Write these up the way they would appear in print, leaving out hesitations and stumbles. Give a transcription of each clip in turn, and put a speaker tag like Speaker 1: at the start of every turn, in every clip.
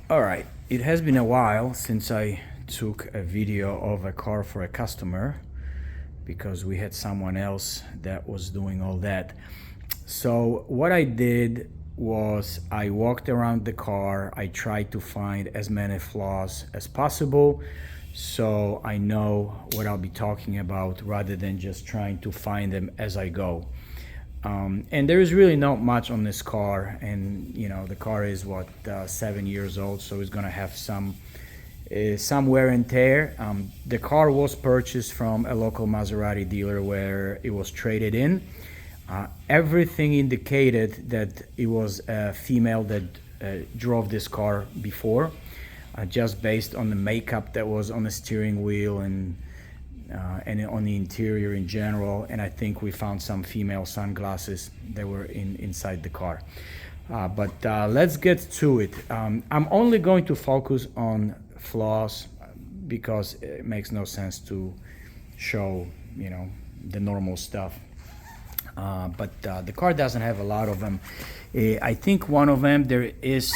Speaker 1: All right, it has been a while since I took a video of a car for a customer because we had someone else that was doing all that. So what I did was I walked around the car. I tried to find as many flaws as possible so I know what I'll be talking about rather than just trying to find them as I go. And there is really not much on this car, and the car is 7 years old, so it's gonna have some wear and tear. The car was purchased from a local Maserati dealer where it was traded in. Everything indicated that it was a female that drove this car before, just based on the makeup that was on the steering wheel and on the interior in general. And I think we found some female sunglasses that were inside the car. But let's get to it. I'm only going to focus on flaws because it makes no sense to show, the normal stuff. But the car doesn't have a lot of them. I think one of them, there is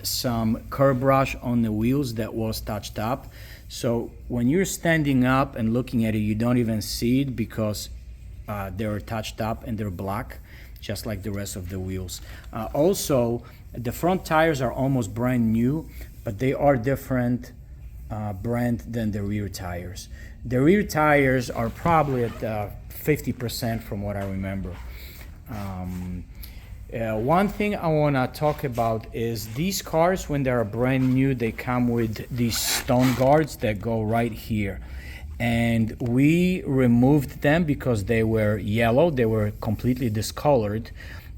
Speaker 1: some curb brush on the wheels that was touched up. So when you're standing up and looking at it, you don't even see it because they're touched up and they're black, just like the rest of the wheels. Also, the front tires are almost brand new, but they are different brand than the rear tires. The rear tires are probably at 50% from what I remember. One thing I want to talk about is these cars, when they are brand new, they come with these stone guards that go right here. And we removed them because they were yellow, they were completely discolored,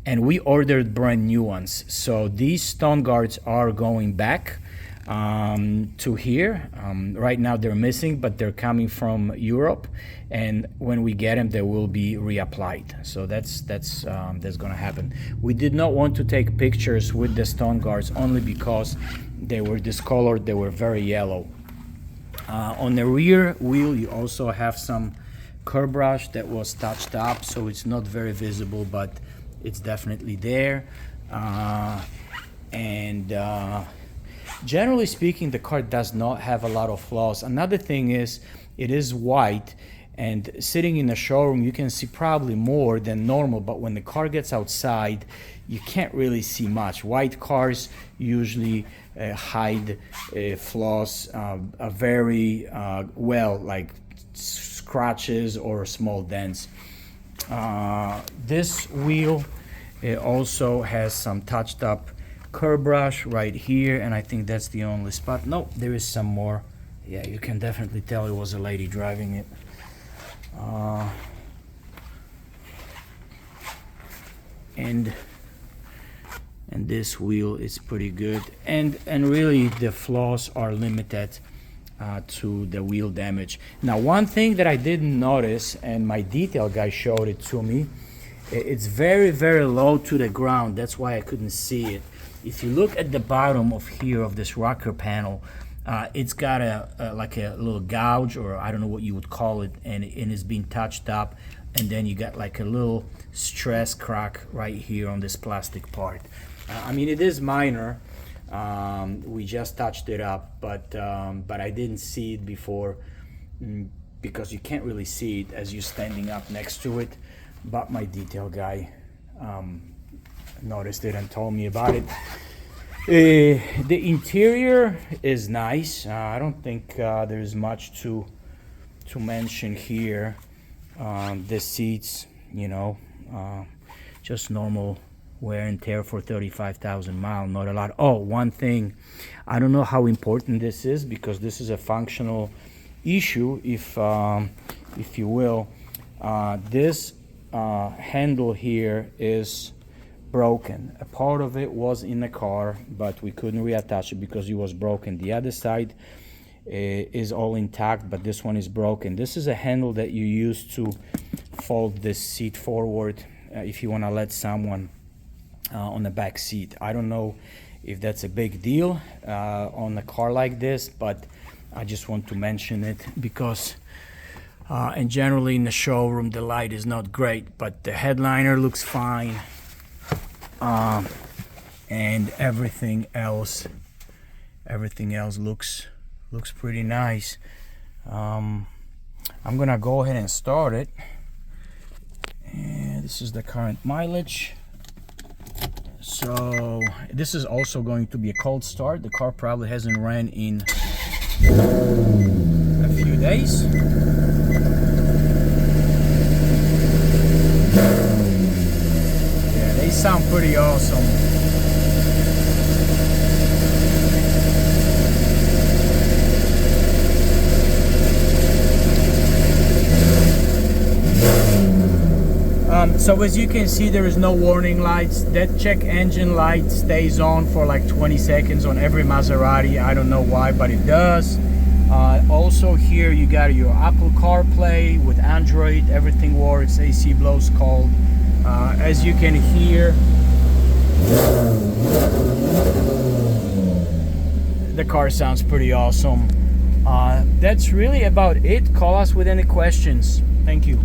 Speaker 1: and we ordered brand new ones. So these stone guards are going back to here. Right now they're missing, but they're coming from Europe, and when we get them they will be reapplied. So that's gonna happen. We did not want to take pictures with the stone guards only because they were discolored, they were very yellow. On the rear wheel you also have some curb brush that was touched up, so it's not very visible, but it's definitely there. Generally speaking, the car does not have a lot of flaws. Another thing is it is white, and sitting in the showroom you can see probably more than normal, but when the car gets outside you can't really see much. White cars usually hide flaws very well, like scratches or small dents. This wheel also has some touched up curb brush right here, and I think that's the only spot. No, there is some more. Yeah, you can definitely tell it was a lady driving it. And this wheel is pretty good, and really the flaws are limited to the wheel damage. Now, one thing that I didn't notice, and my detail guy showed it to me, it's very, very low to the ground. That's why I couldn't see it. If you look at the bottom of here of this rocker panel, it's got like a little gouge, or I don't know what you would call it, and it's been touched up, and then you got like a little stress crack right here on this plastic part. I mean, it is minor. We just touched it up, but I didn't see it before because you can't really see it as you're standing up next to it. But my detail guy noticed it and told me about it. The interior is nice. I don't think there's much to mention here. The seats, just normal wear and tear for 35,000 miles, not a lot. Oh, one thing, I don't know how important this is because this is a functional issue, if you will. This handle here is broken. A part of it was in the car, but we couldn't reattach it because it was broken. The other side is all intact, but this one is broken. This is a handle that you use to fold this seat forward if you want to let someone on the back seat. I don't know if that's a big deal on a car like this, but I just want to mention it because and generally in the showroom the light is not great, but the headliner looks fine. And everything else everything else looks pretty nice. I'm gonna go ahead and start it, and this is the current mileage. So this is also going to be a cold start. The car probably hasn't ran in a few days. Yeah, they sound pretty awesome. So as you can see, there is no warning lights. That check engine light stays on for like 20 seconds on every Maserati. I don't know why, but it does. Also here you got your Apple CarPlay with Android. Everything works. AC blows cold. As you can hear, the car sounds pretty awesome. That's really about it. Call us with any questions. Thank you.